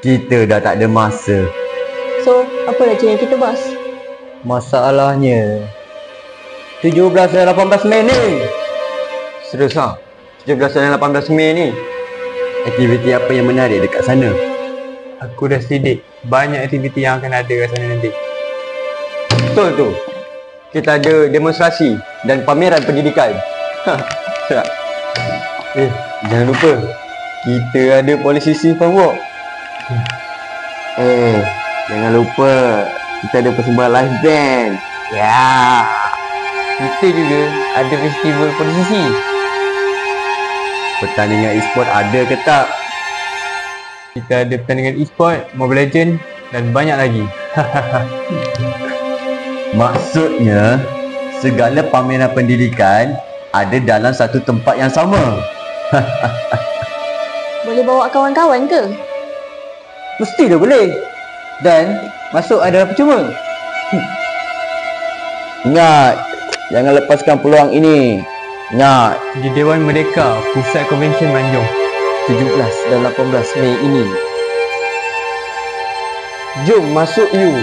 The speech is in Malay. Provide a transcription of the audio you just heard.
Kita dah tak ada masa. So, apa dah yang kita bahas? Masalahnya 17 dan 18 Mei ni. Serius lah, 17 dan 18 Mei ni aktiviti apa yang menarik dekat sana? Aku dah selidik banyak aktiviti yang akan ada kat sana nanti. Betul tu. Kita ada demonstrasi dan pameran pendidikan. Sedap. Jangan lupa kita ada politisi pawak. Jangan lupa kita ada persembahan live band. Ya. Kita juga ada festival politisi. Pertandingan e-sport ada ke tak? Kita ada pertandingan e-sport, Mobile Legends dan banyak lagi. Maksudnya segala pameran pendidikan ada dalam satu tempat yang sama. Boleh bawa kawan-kawan ke? Mesti dah boleh. Dan masuk adalah percuma. Ingat, jangan lepaskan peluang ini. Ingat, Di Dewan Merdeka, Pusat Konvensyen Manjung, 17 dan 18 Mei ini. Jom masuk you.